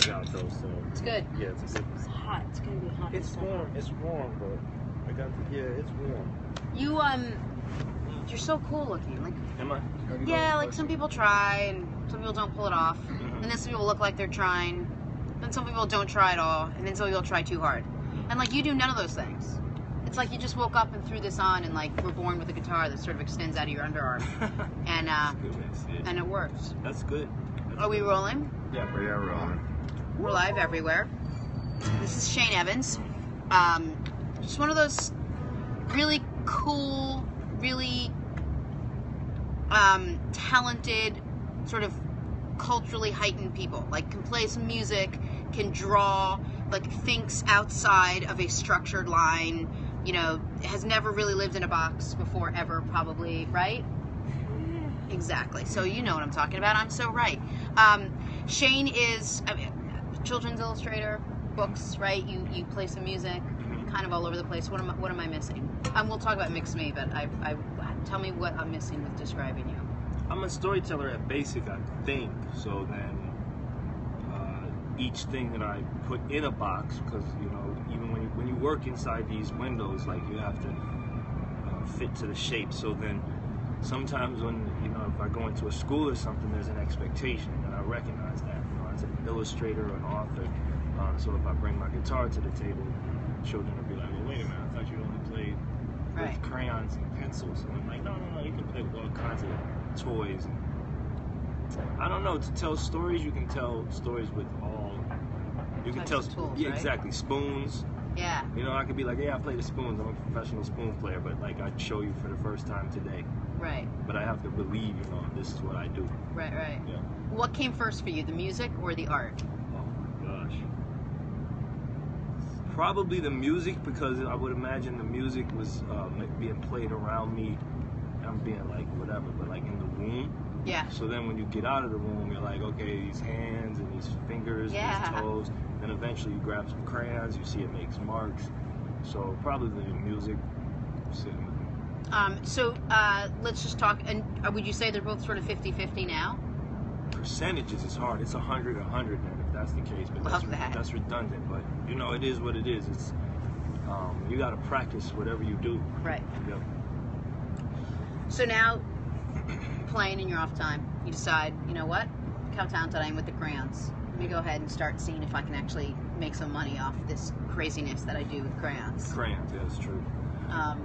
sun is out though, so It's good. yeah, it's good. It's hot. It's gonna be hot. It's warm. It's warm, but I got the it's warm. You you're so cool looking. Like, Am I? yeah, like some people try and some people don't pull it off, Mm-hmm. and then some people look like they're trying, then some people don't try at all, and then some people try too hard. And like you do none of those things. It's like you just woke up and threw this on, and like were born with a guitar that sort of extends out of your underarm, and and it works. That's good. Are we rolling? Yeah, we are rolling. We're live everywhere. This is Shane Evans. Just one of those really cool, really talented, sort of culturally heightened people. Like can play some music, can draw, like thinks outside of a structured line. You know, has never really lived in a box before, ever, probably, right? Exactly. So you know what I'm talking about. I'm so right. Shane is a children's illustrator, books, right? You play some music, kind of all over the place. What am I missing? We'll talk about Mix Me, but I tell me what I'm missing with describing you. I'm a storyteller at basic, I think. So then, each thing that I put in a box, because you know, even when you work inside these windows, like you have to fit to the shape. So then, sometimes when if I go into a school or something, there's an expectation, and I recognize that. As an illustrator or an author, so if I bring my guitar to the table, children will be like, "Well, wait a minute, I thought you only played with crayons and pencils." And I'm like, "No, you can play with all kinds of toys." I don't know. To tell stories, you can tell stories with all. You can tell tools, yeah, right? exactly. Spoons. Yeah. I could be like, "Yeah, I play the spoons. I'm a professional spoon player," but like I'd show you for the first time today. Right. But I have to believe, this is what I do. Right. Yeah. What came first for you, the music or the art? Oh my gosh. Probably the music, because I would imagine the music was being played around me. I'm being like whatever, but like in the womb. Yeah. So then when you get out of the womb, you're like, okay, these hands and these fingers, these toes. Then eventually you grab some crayons, you see it makes marks. So probably the music sitting with me. So let's just talk, and would you say they're both sort of 50-50 now? Percentages is hard. It's 100, and if that's the case, but that's redundant. But it is what it is. It's you got to practice whatever you do. Right. Yep. So now, playing in your off time, you decide, you know what? Look how talented I am with the crayons. Let me go ahead and start seeing if I can actually make some money off this craziness that I do with crayons. Crayons, yeah, that's true.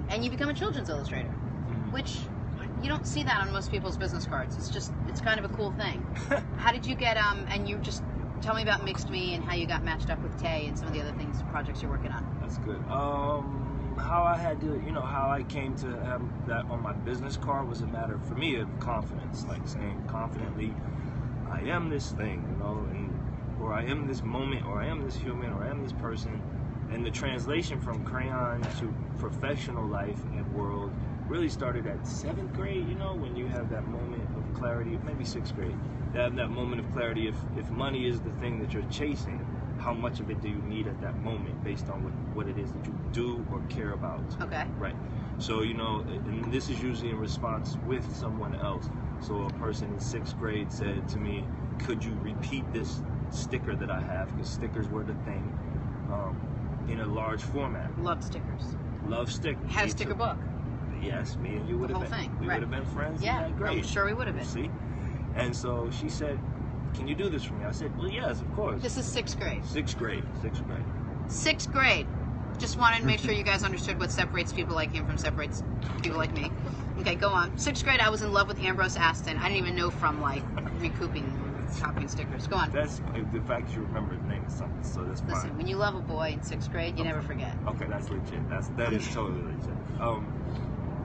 And you become a children's illustrator, which you don't see that on most people's business cards. It's kind of a cool thing. How did you get, and you just tell me about Mixed Me and how you got matched up with Tay and some of the other projects you're working on. That's good. How I had to, how I came to have that on my business card was a matter, for me, of confidence. Like saying confidently, I am this thing, or I am this moment, or I am this human, or I am this person. And the translation from crayon to professional life and world really started at 7th grade, when you have that moment of clarity, maybe 6th grade. You have that moment of clarity. If money is the thing that you're chasing, how much of it do you need at that moment based on what it is that you do or care about? Okay. Right. So, and this is usually in response with someone else. So a person in 6th grade said to me, "Could you repeat this sticker that I have?" Because stickers were the thing. In a large format. Love stickers. Love stickers. Had a sticker book. Yes, me and you would have been. Thing. We would have been friends. Yeah, in that grade. I'm sure we would have been. See? And so she said, "Can you do this for me?" I said, "Well, yes, of course." This is 6th grade. 6th grade. 6th grade. 6th grade. Just wanted to make sure you guys understood what separates people like him from separates people like me. Okay, go on. 6th grade, I was in love with Ambrose Aston. I didn't even know from recouping, copying stickers. Go on. That's the fact you remember the name of something, so that's fine. Listen, when you love a boy in 6th grade, you never forget. Okay, that's legit. That is totally legit.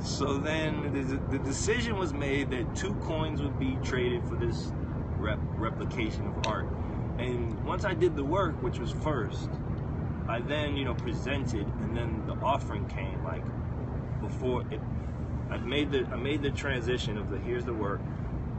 So then the decision was made that 2 coins would be traded for this replication of art. And once I did the work, which was first, I then, presented, and then the offering came, like, before it. I made the transition of here's the work,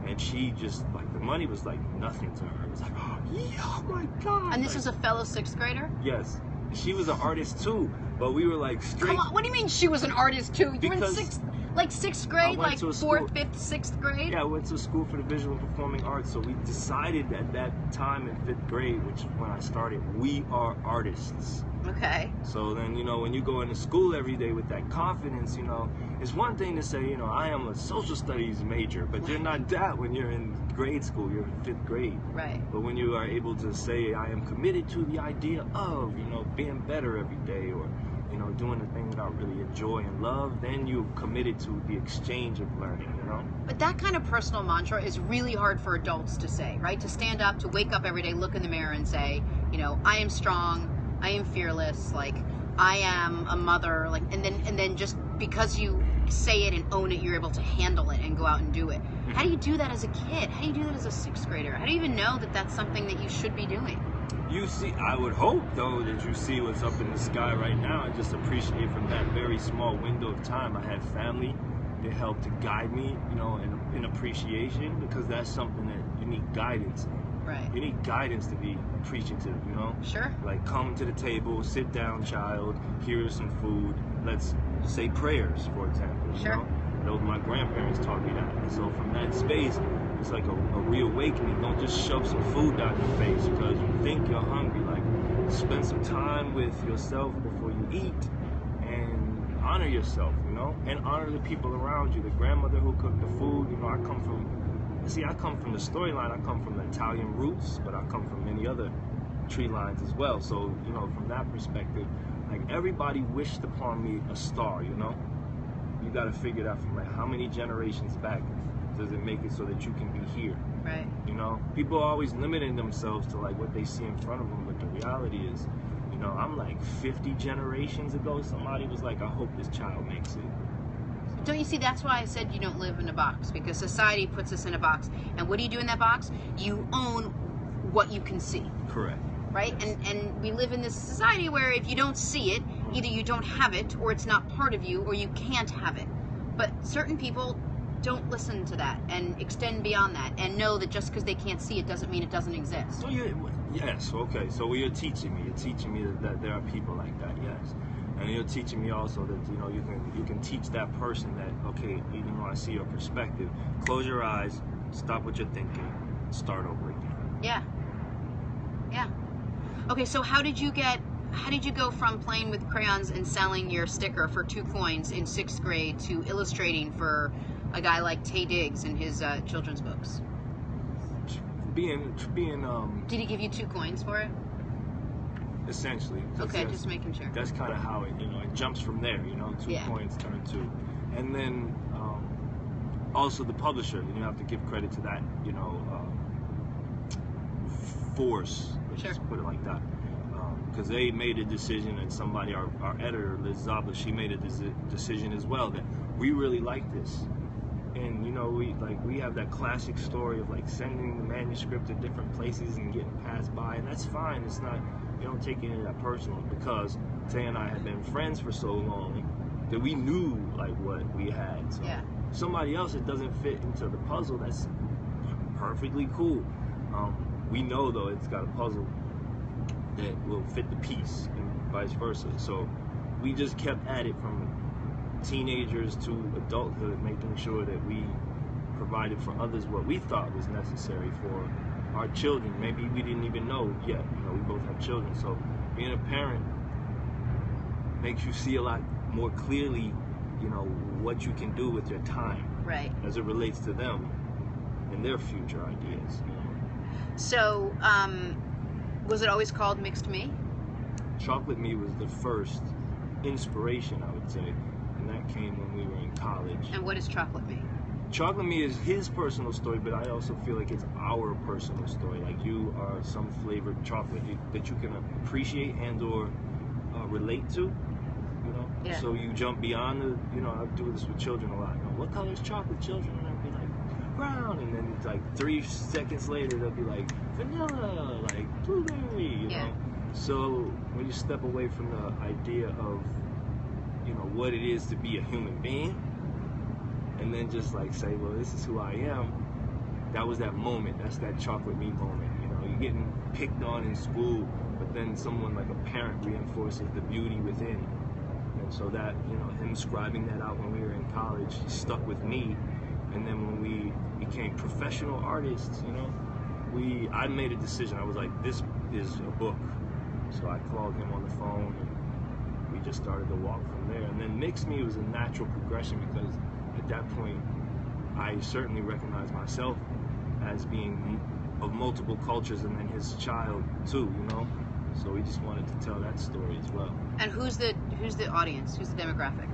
and she just, like, the money was like nothing to her. It was like, oh my God. And this was a fellow 6th grader? Yes. She was an artist too, but we were like straight. Come on, what do you mean she was an artist too? You're in because 6th. Like sixth grade, like to a fourth, school. fifth, sixth grade? Yeah, I went to school for the visual and performing arts. So we decided at that time in 5th grade, which is when I started, we are artists. Okay. So then, when you go into school every day with that confidence, it's one thing to say, I am a social studies major, but you're not that when you're in grade school, you're in 5th grade. Right. But when you are able to say, I am committed to the idea of, being better every day, or, doing the thing that I really enjoy and love, then you're committed to the exchange of learning, But that kind of personal mantra is really hard for adults to say, right? To stand up, to wake up every day, look in the mirror and say, I am strong, I am fearless, like I am a mother, like, and then just because you say it and own it, you're able to handle it and go out and do it. How do you do that as a kid? How do you do that as a sixth grader? How do you even know that that's something that you should be doing? You see, I would hope, though, that you see what's up in the sky right now and just appreciate from that very small window of time. I had family that helped to guide me, in appreciation, because that's something that you need guidance in. Right. You need guidance to be appreciative, Sure. Like, come to the table, sit down, child, here's some food, let's say prayers, for example. Sure. Those my grandparents taught me that. And so from that space, it's like a reawakening. Don't just shove some food down your face because you think you're hungry. Like, spend some time with yourself before you eat and honor yourself, and honor the people around you. The grandmother who cooked the food, I come from the storyline. I come from the Italian roots, but I come from many other tree lines as well. So, from that perspective, like, everybody wished upon me a star, You got to figure that from, like, how many generations back does it make it so that you can be here? Right. People are always limiting themselves to, like, what they see in front of them, but the reality is, I'm like 50 generations ago, somebody was like, I hope this child makes it. Don't you see, that's why I said you don't live in a box, because society puts us in a box. And what do you do in that box? You own what you can see. Correct. Right? Yes. And we live in this society where if you don't see it, either you don't have it, or it's not part of you, or you can't have it. But certain people don't listen to that and extend beyond that and know that just because they can't see it doesn't mean it doesn't exist. So yes, okay. So you're teaching me that there are people like that, yes. And you're teaching me also that you can teach that person that, okay, I see your perspective. Close your eyes, stop what you're thinking, start over again. Yeah. Yeah. Okay, so how did you go from playing with crayons and selling your sticker for 2 coins in 6th grade to illustrating for a guy like Taye Diggs in his children's books? Being Did he give you 2 coins for it? essentially. Okay, just making sure. That's kind of how it, it jumps from there, 2 coins turn 2. And then also the publisher, you have to give credit to that, force, let's Sure. just put it like that. Because they made a decision, and somebody, our editor, Liz Zabla, she made a decision as well that we really like this. And we have that classic story of, like, sending the manuscript to different places and getting passed by, and that's fine. It's not, you don't take any of that personal, because Taye and I had been friends for so long that we knew, like, what we had. So Yeah. somebody else that doesn't fit into the puzzle, that's perfectly cool. We know, though, it's got a puzzle that will fit the piece, and vice versa. So we just kept at it from teenagers to adulthood, making sure that we provided for others what we thought was necessary for our children. Maybe we didn't even know yet. We both have children, so being a parent makes you see a lot more clearly, what you can do with your time, Right. as it relates to them and their future ideas. So, was it always called Mixed Me? Chocolate Me was the first inspiration, I would say, and that came when we were in college. And what is Chocolate Me? Chocolate Me is his personal story, but I also feel like it's our personal story. Like, you are some flavored chocolate that you can appreciate and or relate to, Yeah. So you jump beyond the, I do this with children a lot. What color is chocolate, children? And I'd be like, brown. And then it's like 3 seconds later, they'll be like, vanilla, like blueberry, you Yeah. know? So when you step away from the idea of, what it is to be a human being, and then just like say, well, this is who I am, that was that moment. That's that chocolate me moment. You're getting picked on in school, but then someone like a parent reinforces the beauty within. And so that, you know, him scribing that out when we were in college stuck with me. And then when we became professional artists, you know, I made a decision. I was like, this is a book. So I called him on the phone and we just started to walk from there. And then Mix Me was a natural progression because at that point I certainly recognized myself as being of multiple cultures and then his child too, you know. So we just wanted to tell that story as well. And who's the audience? Who's the demographic?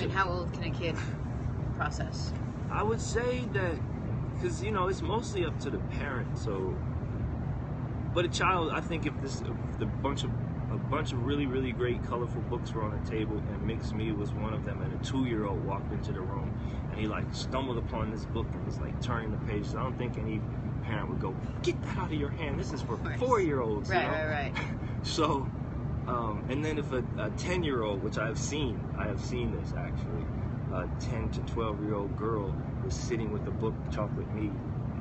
And how old can a kid process? I would say that, because, you know, it's mostly up to the parent. So, but a child, I think if a bunch of really, really great, colorful books were on the table, and Mix Me was one of them, and a 2-year-old walked into the room, and he like stumbled upon this book and was like turning the pages, I don't think any parent would go, get that out of your hand. This is for 4-year-olds. Right. So, and then if a 10-year-old, which I have seen this actually, a 10 to 12-year-old girl was sitting with the book Chocolate Me,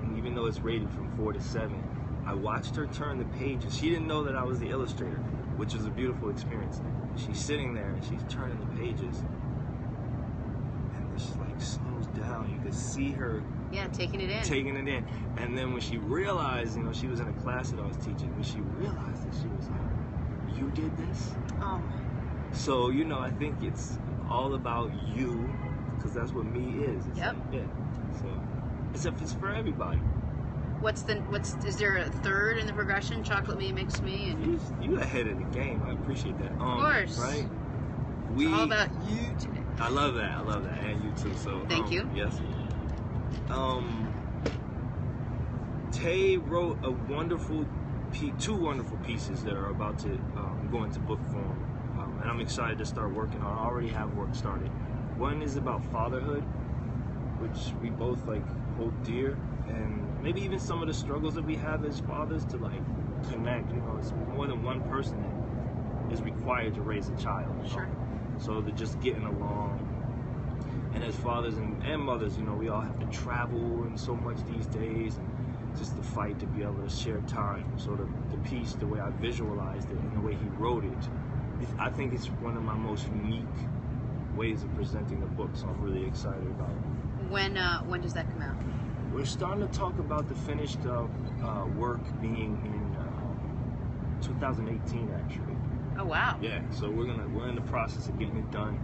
and even though it's rated from 4 to 7, I watched her turn the pages. She didn't know that I was the illustrator, which was a beautiful experience. She's sitting there and she's turning the pages, and she like slows down. You could see her taking it in. And then when she realized, you know, she was in a class that I was teaching, when she realized it, she was like, you did this? Oh. So, you know, I think it's all about you, because that's what me is. Yep. Like, so, except it's for everybody. Is there a third in the progression? Chocolate Me, Mix Me, and you ahead of the game. I appreciate that. Of course. Right? It's all about you today. I love that, and you too. So thank you. Yes. Tay wrote two wonderful pieces that are about to go into book form, and I'm excited to start working on. I already have work started. One is about fatherhood, which we both like hold dear, and maybe even some of the struggles that we have as fathers to like connect. You know, it's more than one person that is required to raise a child. Sure. So they're just getting along. And as fathers and mothers, you know, we all have to travel and so much these days, and just the fight to be able to share time. So the piece, the way I visualized it and the way he wrote it, I think it's one of my most unique ways of presenting the book, so I'm really excited about it. When does that come out? We're starting to talk about the finished work being in 2018, actually. Oh wow! Yeah, so we're in the process of getting it done,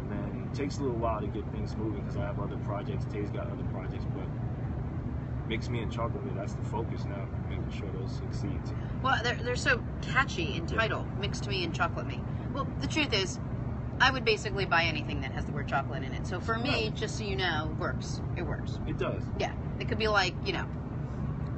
and then it takes a little while to get things moving because I have other projects. Tay's got other projects, but Mix Me and Chocolate Me, that's the focus now, making sure those succeed. Well, they're so catchy in title, Mixed Me and Chocolate Me. Well, the truth is, I would basically buy anything that has the word chocolate in it. So for me, just so you know, works. It works. It does. Yeah, it could be like, you know,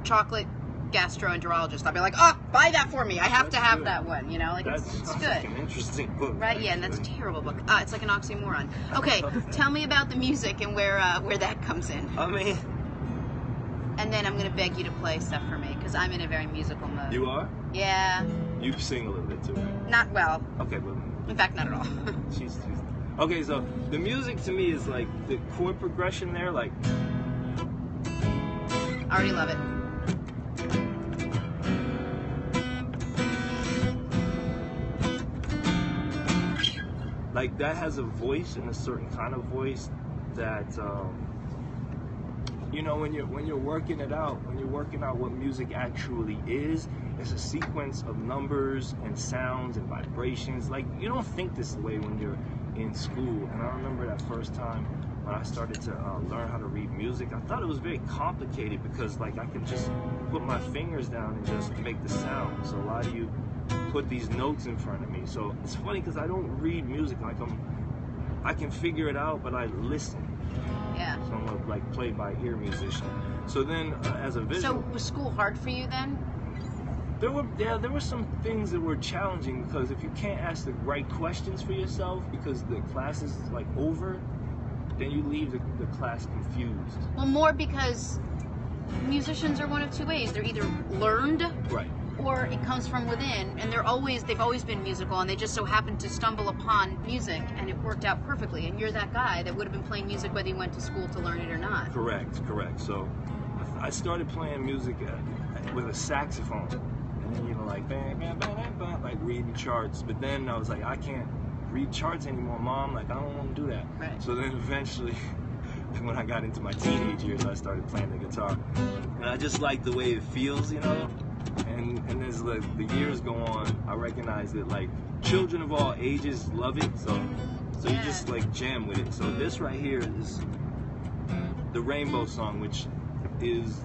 chocolate gastroenterologist. I'll be like, oh, buy that for me. I have to have that one. You know, like it's good. Like an interesting book. Right? Yeah, and that's a terrible book. It's like an oxymoron. Okay, tell me about the music and where that comes in. I mean. And then I'm gonna beg you to play stuff for me because I'm in a very musical mode. You are? Yeah. You sing a little bit too. Right? Not well. Okay, but. In fact, not at all. she's okay. So the music to me is like the chord progression there, like. I already love it. Like that has a voice and a certain kind of voice that you know, when you're working it out, when you're working out what music actually is, it's a sequence of numbers and sounds and vibrations. Like you don't think this way when you're in school. And I remember that first time when I started to learn how to read music, I thought it was very complicated because like I could just put my fingers down and just make the sound. So why do you put these notes in front of me? So it's funny because I don't read music like I can figure it out, but I listen. Yeah. So I'm a like play by ear musician. So then as a visual. So was school hard for you then? There were some things that were challenging because if you can't ask the right questions for yourself because the class is like over, then you leave the class confused. Well, more because musicians are one of two ways. They're either learned, right, or it comes from within, and they've always been musical, and they just so happened to stumble upon music, and it worked out perfectly. And you're that guy that would have been playing music whether you went to school to learn it or not. Correct. So I started playing music with a saxophone, and then like bam, bam, bam, bam, bam, like reading charts. But then I was like, I can't read charts anymore, Mom. Like, I don't want to do that. Right. So then eventually, when I got into my teenage years, I started playing the guitar. And I just like the way it feels, you know? And as like, the years go on, I recognize that like children of all ages love it. So you just like jam with it. So this right here is the Rainbow song, which is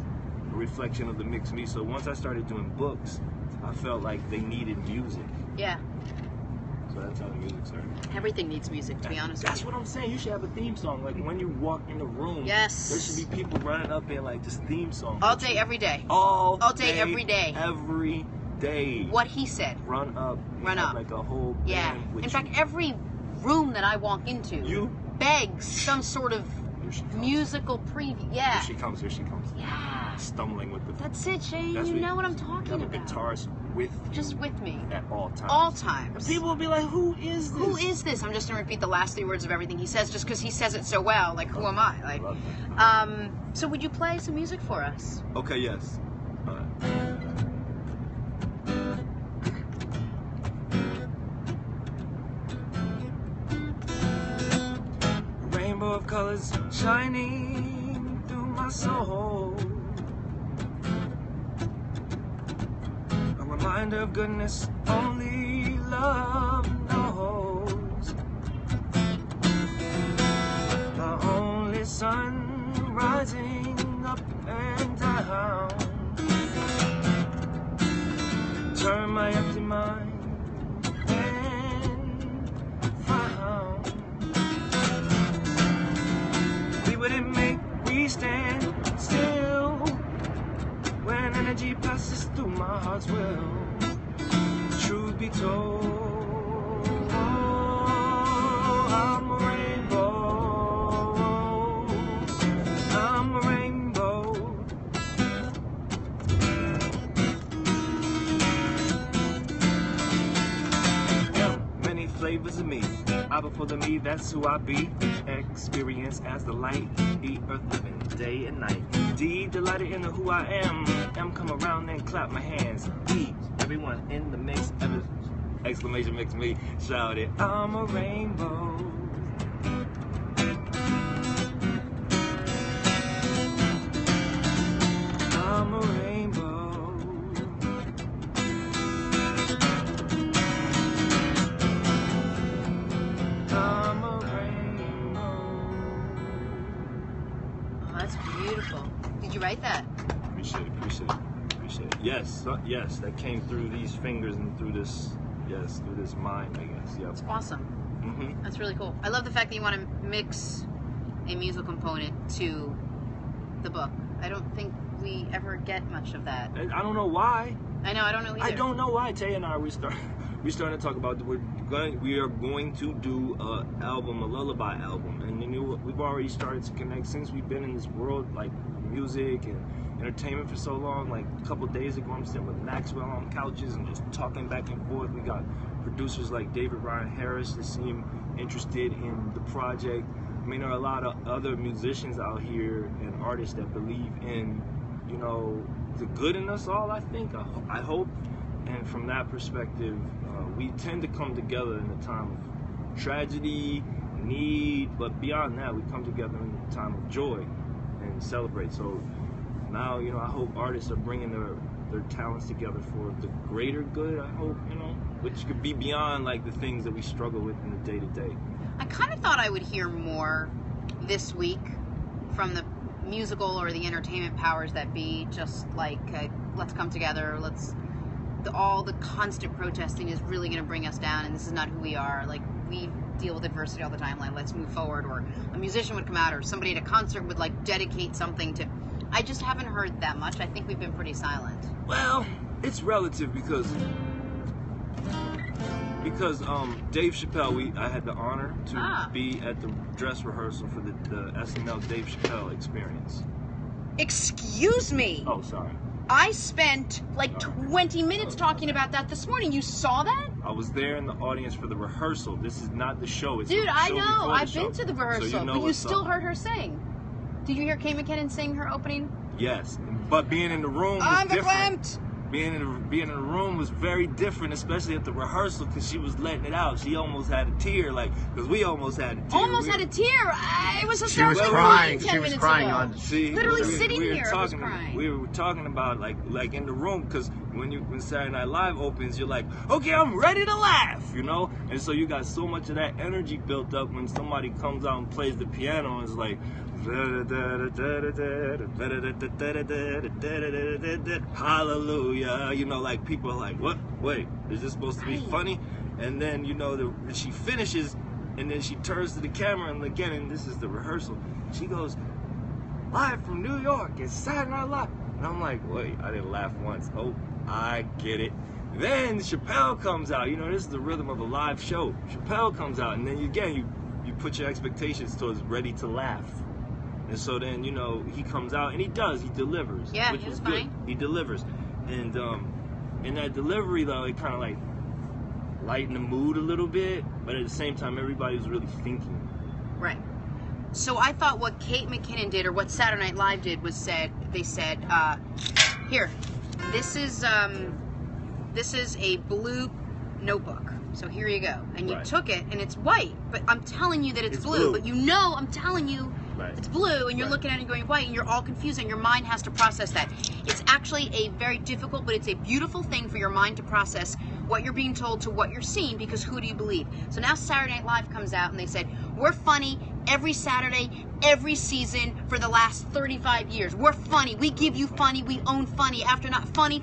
a reflection of the Mix Me. So once I started doing books, I felt like they needed music. Yeah. So that's how the music started. Everything needs music, to be honest with That's you. what I'm saying. You should have a theme song. Like when you walk in the room, Yes. there should be people running up and like this theme song. All day, every day. All day, every day. Every day. What he said. Run up. Run have up. Like a whole band Yeah. with In you. fact, every room that I walk into You? begs some sort of Here she comes. musical preview. Yeah. Here she comes. Here she comes. Yeah. Stumbling with the. That's it, Shane. That's You know what I'm talking have a about. guitarist with you Just with me. at all times. All times. People will be like, "Who is this? Who is this? I'm just gonna repeat the last 3 words of everything he says, just because he says it so well. Like, who am I? Like, Love that. so would you play some music for us? Okay. Yes. All right. Rainbow of colors shining through my soul. A reminder of goodness only love knows. The only sun rising up and down. Turn my empty mind and found. We wouldn't make we stand still when energy passes through my heart's will. Truth be told, I'm a rainbow. I'm a rainbow. Yeah, many flavors of me. Apple full of me, that's who I be. Experience as the light, the earth living day and night. D, delighted in the who I am. M, come around and clap my hands. E, everyone in the mix, exclamation mix me, shout it. I'm a rainbow. I'm a rainbow. I'm a rainbow. Oh, that's beautiful. Did you write that? Appreciate it. Yes, yes, that came through these fingers and through this, through this mind, I guess. Yep. It's awesome. Mm-hmm. That's really cool. I love the fact that you want to mix a musical component to the book. I don't think we ever get much of that. And I don't know why. I know, I don't know either. I don't know why. Tay and I, we're starting to talk about we are going to do a lullaby album, and you know, we've already started to connect since we've been in this world, like music and entertainment for so long. Like a couple days ago, I'm sitting with Maxwell on couches and just talking back and forth. We got producers like David Ryan Harris that seem interested in the project. I mean, there are a lot of other musicians out here and artists that believe in, you know, the good in us all, I think. I hope. And from that perspective, we tend to come together in a time of tragedy, need, but beyond that, we come together in a time of joy and celebrate. So now, you know, I hope artists are bringing their talents together for the greater good, I hope, you know, which could be beyond like the things that we struggle with in the day-to-day. I kind of thought I would hear more this week from the musical or the entertainment powers that be, just like, let's come together, all the constant protesting is really going to bring us down, and this is not who we are. Like, we deal with adversity all the time, like, let's move forward. Or a musician would come out, or somebody at a concert would, like, dedicate something to... I just haven't heard that much. I think we've been pretty silent. Well, it's relative because Dave Chappelle, I had the honor to be at the dress rehearsal for the SNL Dave Chappelle Experience. Excuse me. Oh, sorry. I spent like 20 minutes talking about that this morning. You saw that? I was there in the audience for the rehearsal. This is not the show. It's Dude, the I show know. before the I've show. been to the rehearsal, So you know but you what's still up. heard her sing. Did you hear Kay McKinnon sing her opening? Yes, but being in the room was I'm different. verklempt. being in the room was very different, especially at the rehearsal, because she was letting it out. She almost had a tear, like, because we almost had a tear. Almost had a tear. It was She was hysterically crying. 10 She was minutes crying ago. on. See, Literally sitting we were here, I was talking, crying. we were talking about like in the room, because when Saturday Night Live opens, you're like, okay, I'm ready to laugh, you know. And so you got so much of that energy built up when somebody comes out and plays the piano. It's like, hallelujah, you know, like people are like, what? Wait, is this supposed to be funny? And then, you know, she finishes, and then she turns to the camera, and again, and this is the rehearsal, she goes, live from New York, it's Saturday Night Live. And I'm like, wait, I didn't laugh once. Oh, I get it. Then Chappelle comes out. You know, this is the rhythm of a live show. Chappelle comes out, and then you put your expectations towards ready to laugh. And so then, you know, he comes out, and he delivers. Yeah, which he was good. fine. He delivers. And in that delivery, though, it kind of like lightened the mood a little bit, but at the same time, everybody was really thinking. Right. So I thought what Kate McKinnon did, or what Saturday Night Live did, was they said, here, this is a blue notebook. So here you go. And you took it, and it's white, but I'm telling you that it's blue. But you know, I'm telling you it's blue, and you're looking at it and going white, and you're all confused, and your mind has to process that. It's actually a very difficult, but it's a beautiful thing for your mind to process what you're being told to what you're seeing, because who do you believe? So now Saturday Night Live comes out, and they said, we're funny every Saturday, every season for the last 35 years. We're funny. We give you funny. We own funny. After not funny.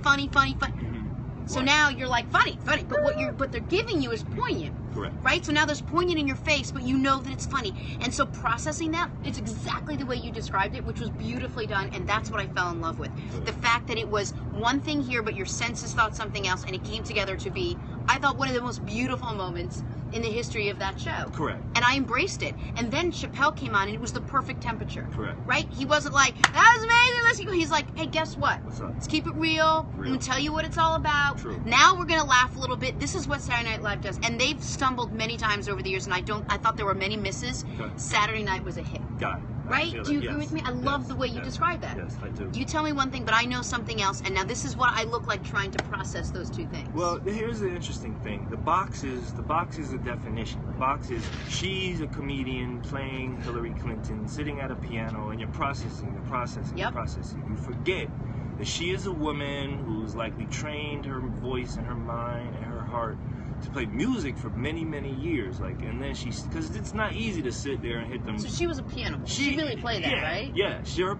So now you're like funny, but they're giving you is poignant. Correct. Right? So now there's poignant in your face, but you know that it's funny. And so processing that, it's exactly the way you described it, which was beautifully done, and that's what I fell in love with. Correct. The fact that it was one thing here, but your senses thought something else, and it came together to be, I thought, one of the most beautiful moments in the history of that show. Correct. And I embraced it. And then Chappelle came on, and it was the perfect temperature. Correct. Right? He wasn't like, that was amazing, let's go. He's like, hey, guess what? What's up? Let's keep it real. I'm going to tell you what it's all about. True. Now we're going to laugh a little bit. This is what Saturday Night Live does. And they've stumbled many times over the years, and I thought there were many misses. Okay. Saturday Night was a hit. Got it. Right? Do you agree with me? I love the way you describe that. Yes, I do. You tell me one thing, but I know something else, and now this is what I look like trying to process those two things. Well, here's the interesting thing. The box is a definition. The box is she's a comedian playing Hillary Clinton, sitting at a piano, and you're processing. You forget that she is a woman who's likely trained her voice and her mind and her heart to play music for many, many years. And then because it's not easy to sit there and hit them. So she was a piano. She really played that, right? Yeah, her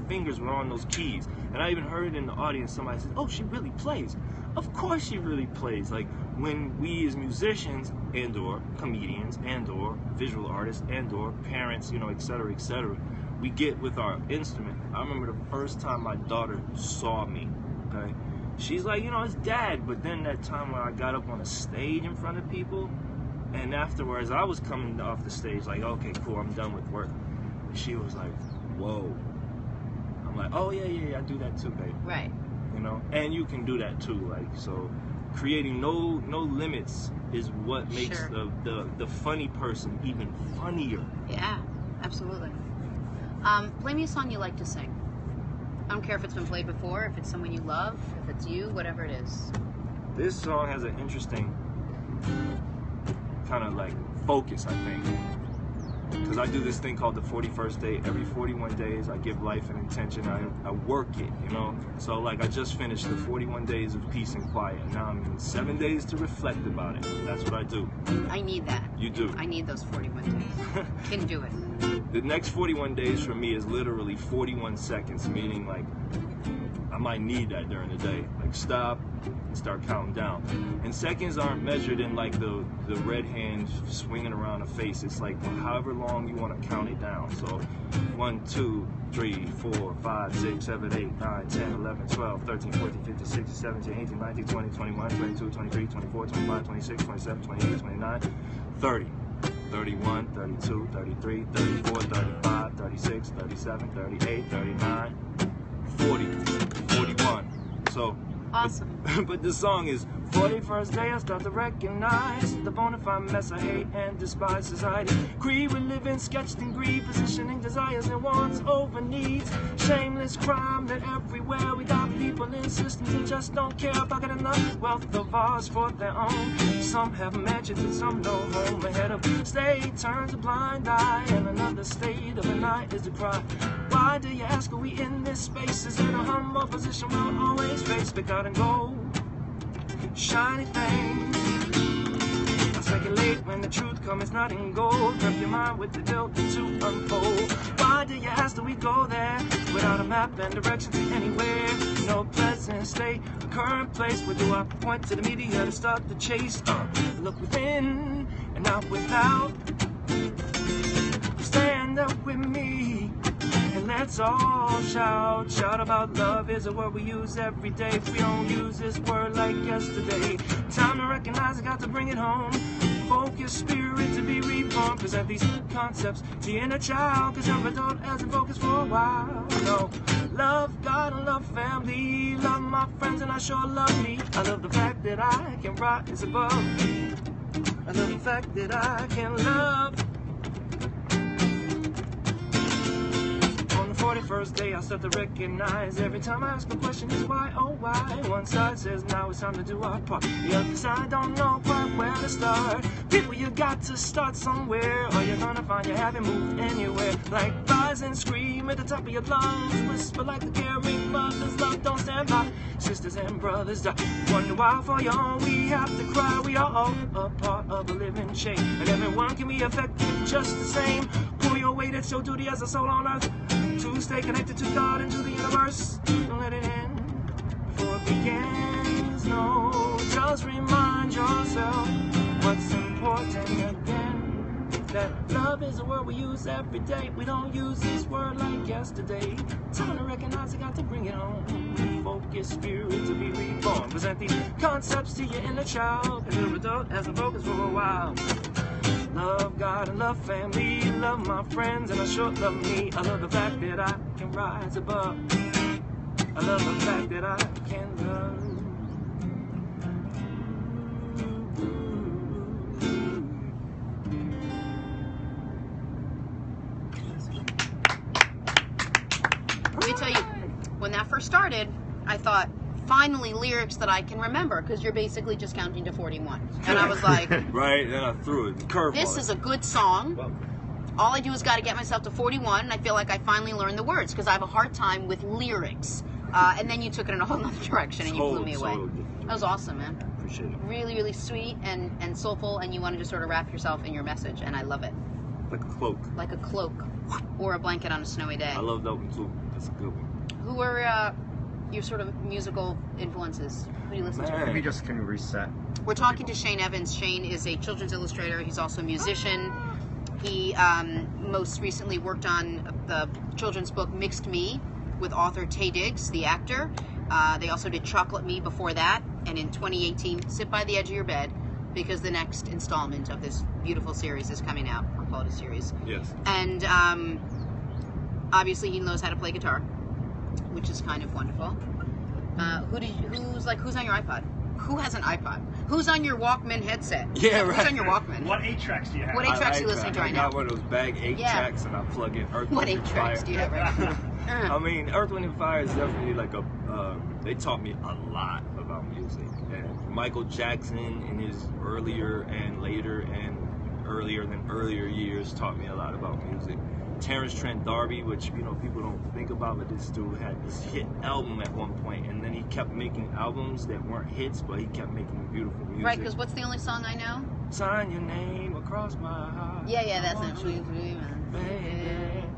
fingers were on those keys. And I even heard in the audience somebody said, oh, she really plays. Of course she really plays. Like, when we as musicians and/or comedians and/or visual artists and/or parents, et cetera, we get with our instrument. I remember the first time my daughter saw me, okay? She's like, it's Dad. But then that time when I got up on a stage in front of people, and afterwards I was coming off the stage like, okay, cool, I'm done with work. And she was like, whoa. I'm like, oh yeah, I do that too, babe. Right. And you can do that too. So creating no limits is what makes the funny person even funnier. Yeah, absolutely. Play me a song you like to sing. I don't care if it's been played before, if it's someone you love, if it's you, whatever it is. This song has an interesting kind of like focus, I think. Because I do this thing called the 41st day. Every 41 days, I give life an intention. I work it, So I just finished the 41 days of peace and quiet. Now I'm in 7 days to reflect about it. That's what I do. I need that. You do. I need those 41 days. Can do it. The next 41 days for me is literally 41 seconds, meaning I might need that during the day. Stop and start counting down. And seconds aren't measured in the red hand swinging around a face. It's however long you want to count it down. So 1, 2, 3, 4, 5, 6, 7, 8, 9, 10, 11, 12, 13, 14, 15, 16, 17, 18, 19, 20, 21, 22, 23, 24, 25, 26, 27, 28, 29, 30. 31, 32, 33, 34, 35, 36, 37, 38, 39, 40, 41. So Awesome. But the song is 41st day I start to recognize the bona fide mess I hate and despise society. Creed we live in, sketched in greed, positioning desires and wants over needs. Shameless crime that everywhere we got people in systems that just don't care about getting enough wealth of ours for their own. Some have mansions and some no home. Ahead of state turns a blind eye, and another state of the night is the cry. Why do you ask, are we in this space? Is it a humble position we'll always face? But God and gold, shiny things. I speculate when the truth comes not in gold. Prep your mind with the filter to unfold. Why do you ask, do we go there without a map and direction to anywhere? No pleasant state, a current place. Where do I point to the media to start the chase? Look within and not without. Stand up with me and let's all shout. Shout about love is a word we use every day. If we don't use this word like yesterday, time to recognize I got to bring it home. Focus spirit to be reborn. Present these concepts to your inner child, cause your adult hasn't focused for a while. No, love God and love family. Love my friends and I sure love me. I love the fact that I can rise above. I love the fact that I can love. 41st day I start to recognize. Every time I ask a question is why, oh why. One side says now it's time to do our part. The other side don't know quite where to start. People, you got to start somewhere, or you're gonna find you haven't moved anywhere. Like rise and scream at the top of your lungs. Whisper like the caring mothers. Love don't stand by. Sisters and brothers die. Wonder why for your own we have to cry. We are all a part of a living chain, and everyone can be affected just the same. Pull your weight, it's your duty as a soul on earth to stay connected to God and to the universe. Don't let it end before it begins. No, just remind yourself what's important again. That love is a word we use every day. We don't use this word like yesterday. Time to recognize I got to bring it home. Focus spirit to be reborn. Present these concepts to your inner child. And your adult hasn't focused for a while. Love God and love family, love my friends and I sure love me. I love the fact that I can rise above. I love the fact that I can love. Let me tell you, when that first started, I thought, finally lyrics that I can remember, because you're basically just counting to 41. And I was like, right, then I threw it. Curveball. This is a good song. Well, All I do is got to get myself to 41, and I feel like I finally learned the words, because I have a hard time with lyrics. And then you took it in a whole other direction, and you blew me away. That was awesome, man. Appreciate it. Really, really sweet and soulful, and you wanted to sort of wrap yourself in your message, and I love it. Like a cloak. Like a cloak or a blanket on a snowy day. I love that one too. That's a good one. Who are your sort of musical influences? Who do you listen to? Maybe just can you reset? We're talking to Shane Evans. Shane is a children's illustrator. He's also a musician. He most recently worked on the children's book Mixed Me with author Taye Diggs, the actor. They also did Chocolate Me before that. And in 2018, Sit by the Edge of Your Bed, because the next installment of this beautiful series is coming out. I'll call it a series. Yes. And obviously he knows how to play guitar, which is kind of wonderful. Who's on your iPod? Who has an iPod? Who's on your Walkman headset? Yeah, right. Who's on your Walkman? What 8 tracks do you have? What 8 tracks are you listening to right now? I got one of those bag 8 tracks and I plug in Earth, What Wind, 8 and tracks Fire. do you have right now? I mean, Earth, Wind, and Fire is definitely like a, they taught me a lot about music. And Michael Jackson in his earlier and later and earlier than earlier years taught me a lot about music. Terrence Trent D'Arby, which, you know, people don't think about, but this dude had this hit album at one point, and then he kept making albums that weren't hits, but he kept making beautiful music. Right, because what's the only song I know? Sign your name across my heart. Yeah, that's it. Baby.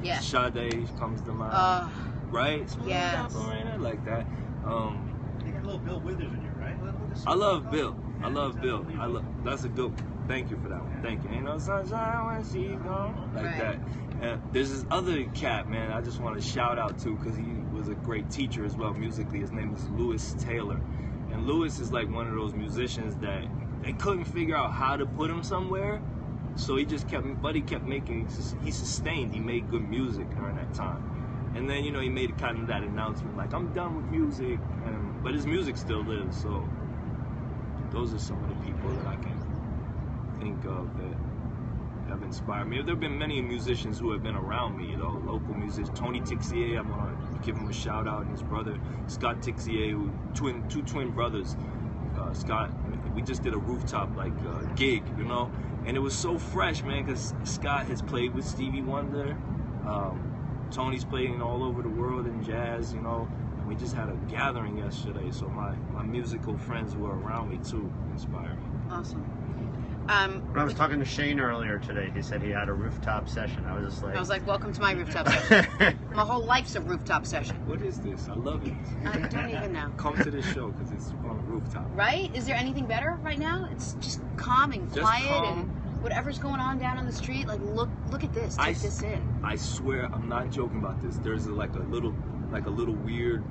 Yeah. Sade comes to mind. Right? Yes. Like that. You got a little Bill Withers in here, right? I love Bill. I love Bill. That's a good one. Thank you for that one. Thank you. Ain't no sunshine when she gone. Like Right. that. And there's this other cat, man, I just want to shout out to because he was a great teacher as well musically. His name is Lewis Taylor. And Lewis is like one of those musicians that they couldn't figure out how to put him somewhere. So he kept making, he sustained, he made good music during that time. And then, you know, he made kind of that announcement like, I'm done with music. but his music still lives. So those are some of the people that I can think of that have inspired me. There have been many musicians who have been around me, local musicians. Tony Tixier, I want to give him a shout out, and his brother Scott Tixier, two twin brothers. Scott, we just did a rooftop gig, and it was so fresh, man, because Scott has played with Stevie Wonder. Tony's playing all over the world in jazz, and we just had a gathering yesterday. So my musical friends who are around me too inspire me. Awesome. When I was talking to Shane earlier today, he said he had a rooftop session. I was just like, welcome to my rooftop session. My whole life's a rooftop session. What is this? I love it. I don't even know. Come to this show because it's on a rooftop. Right? Is there anything better right now? It's just calm and Just quiet calm. and whatever's going on down on the street. Like, look at this. Take this in. I swear, I'm not joking about this. There's like a little weird,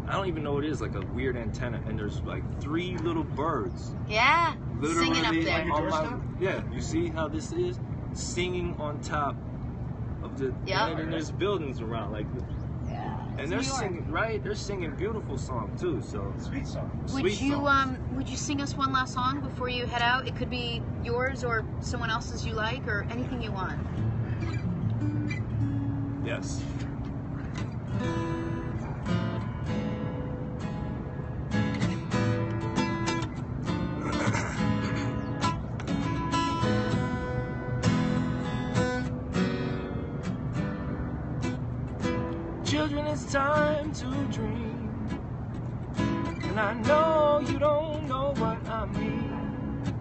I don't even know what it is, like a weird antenna, and there's like 3 little birds. Yeah. Literally Singing up there. Yeah, you see how this is? Singing on top of the, Yeah. and there's buildings around, Yeah. and they're singing, right? They're singing beautiful songs too, so. sweet song. Would you sing us one last song before you head out? It could be yours or someone else's you like, or anything you want. Yes. Children, it's time to dream, and I know you don't know what I mean.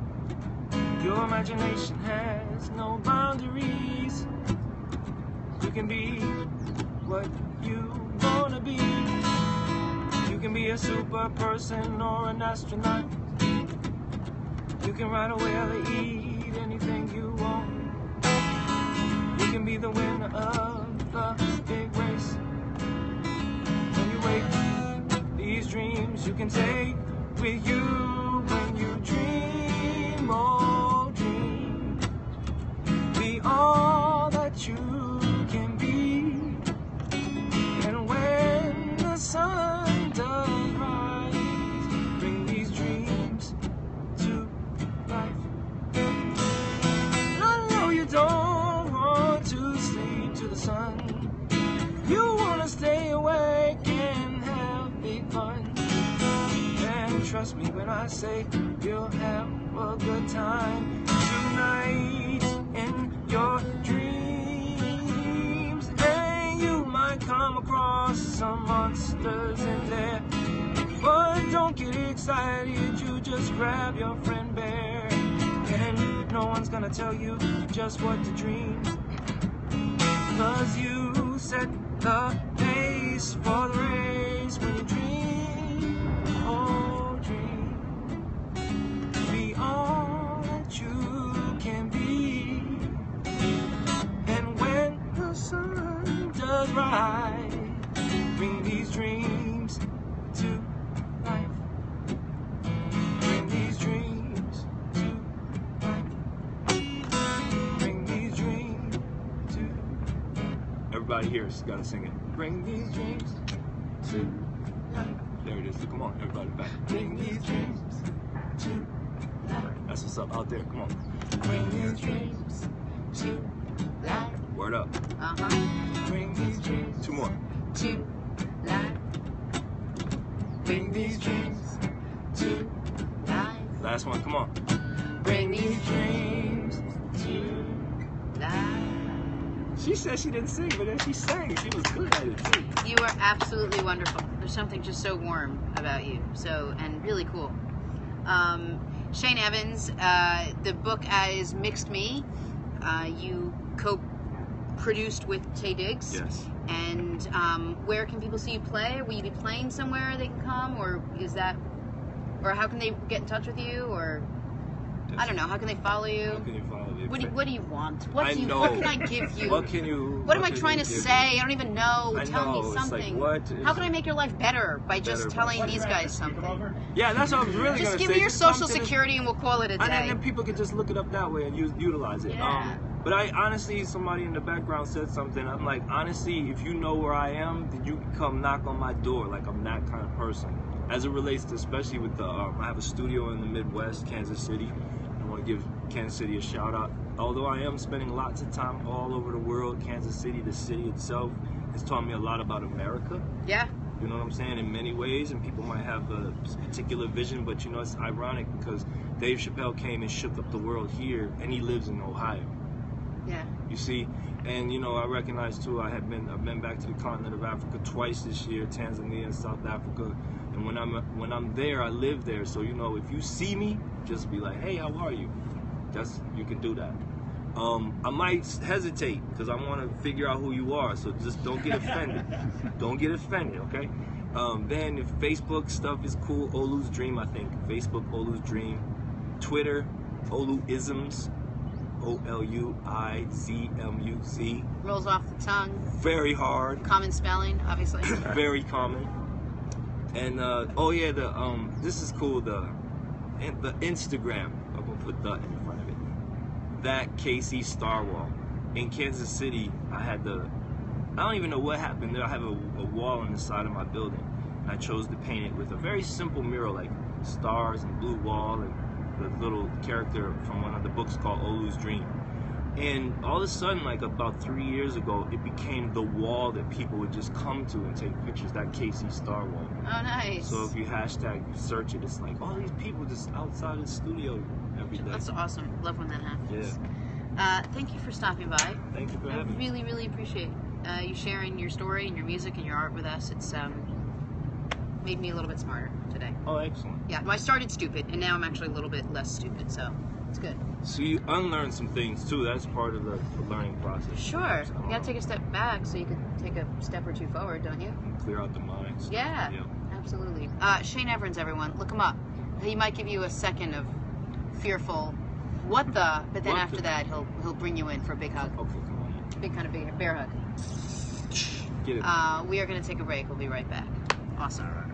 Your imagination has no boundaries. You can be what you wanna be. You can be a super person or an astronaut. You can ride a whale or eat anything you want. You can be the winner of the big race. When you wake these dreams, you can take with you when you dream. Oh, dream. Be all that you can be. And when the sun does rise, bring these dreams to life. I know you don't want to sleep to the sun. You want to stay awake and have big fun. And trust me when I say you'll have a good time tonight in your dreams. And you might come across some monsters in there, but don't get excited, you just grab your friend Bear. And no one's gonna tell you just what to dream, 'cause you set the pace for the race when you dream. Oh, dream. Be all that you can be. And when the sun does rise, bring these dreams to life. Bring these dreams to life. Bring these dreams to. Everybody here has got to sing it. Bring these dreams to life. There it is. Come on, everybody back. Bring these dreams to life. That's what's up out there. Come on. Bring these dreams to life. Word up. Bring these dreams. 2 more. To life. Bring these dreams to Life. last one. Come on. Bring these dreams to. life. She said she didn't sing, but then she sang. She was good at it too. You are absolutely wonderful. There's something just so warm about you. And really cool. Shane Evans, the book is Mixed Me. You co-produced with Taye Diggs. Yes. And where can people see you play? Will you be playing somewhere they can come, or or how can they get in touch with you, or I don't know, how can they follow you? How can you follow me? What do you want? I What know. can I give you? What can you? What am I can trying you to give say? me? I don't even know. I Tell know. me It's like, something. what How is- can I make your life better by just Better telling by- these guys something? Yeah, that's what I was really Just gonna give say. me your Just come social to this- security and we'll call it a And then day. people can just look it up that way and utilize it. Yeah. But I honestly, somebody in the background said something. I'm like, honestly, if you know where I am, then you can come knock on my door. Like, I'm that kind of person. as it relates to, especially with the, I have a studio in the Midwest, Kansas City. I want to give Kansas City a shout out. Although I am spending lots of time all over the world, Kansas City, the city itself, has taught me a lot about America. Yeah. You know what I'm saying? In many ways, and people might have a particular vision, but you know, it's ironic because Dave Chappelle came and shook up the world here, and he lives in Ohio. Yeah. You see, and you know, I recognize too. I've been back to the continent of Africa twice this year, Tanzania and South Africa. And when I'm there, I live there. So you know, if you see me, just be like, "Hey, how are you?" You can do that. I might hesitate because I want to figure out who you are. So just don't get offended. Don't get offended, okay? Then if Facebook stuff is cool, Olu's Dream, I think. Facebook, Olu's Dream. Twitter, Oluisms. OLUIZMUZ. Rolls off the tongue. Very hard. Common spelling, obviously. Very common. And oh yeah, this is cool. The Instagram. I'm gonna put that in front of it. That KC Starwall in Kansas City. I don't even know what happened there. I have a wall on the side of my building, and I chose to paint it with a very simple mural, like stars and blue wall and the little character from one of the books called Olu's Dream. And all of a sudden, like about 3 years ago, it became the wall that people would just come to and take pictures, that KC Star Wall. Oh, nice. So if you hashtag search it, it's like all these people just outside the studio every day. That's awesome. Love when that happens. Yeah. Thank you for stopping by. Thank you for having me. I really, really appreciate you sharing your story and your music and your art with us. It's made me a little bit smarter today. Oh, excellent. Yeah, well, I started stupid, and now I'm actually a little bit less stupid, so it's good. So you unlearn some things too. That's part of the learning process. Sure. You gotta take a step back so you can take a step or two forward, don't you? And clear out the minds. Yeah, absolutely. Shane Everins, everyone, look him up. He might give you a second of fearful, what the, but then after that, he'll bring you in for a big hug. Okay, come on. Big kind of big bear hug. Get it. We are gonna take a break. We'll be right back. Awesome. All right.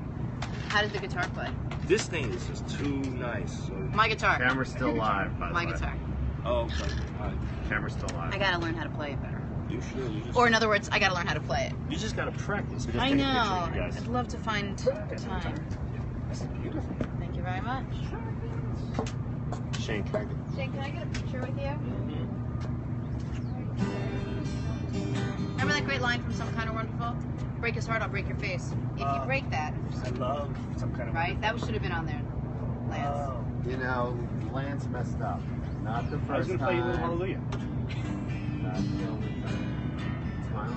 How did the guitar play? This thing is just too nice. So. My guitar. Camera's still live, by the way. My guitar. Oh, okay. All right. Camera's still live. I gotta learn how to play it better. You should. Or in other words, I gotta learn how to play it. You just gotta practice. I know. I'd love to find the time. That's beautiful. Thank you very much. Shane, can I get Shane, can I get a picture with you? Remember that great line from Some Kind of Wonderful? Break his heart, I'll break your face. If you break that, I love Some Kind of right? That should have been on there, Lance. You know, Lance messed up. Not the first time. I was gonna play you a little Hallelujah. Not the only time. Smile.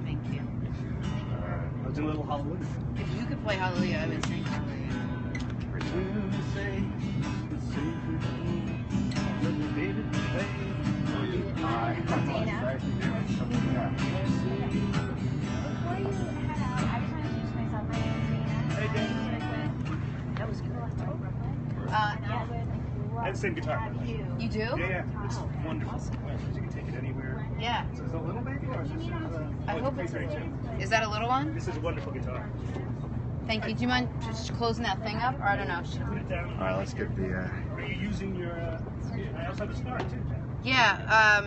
Thank you. I'll do a little Hallelujah. If you could play Hallelujah, I would sing Hallelujah. That was good. And same guitar. You do? Yeah, it's wonderful. You can take it anywhere. Yeah. So is it a little baby or is this I hope it's 332? Is that a little one? This is a wonderful guitar. Thank you. Do you mind just closing that thing up? Or I don't know. Put it down. All right, let's get the. Are you using your? I also have a star too. Yeah.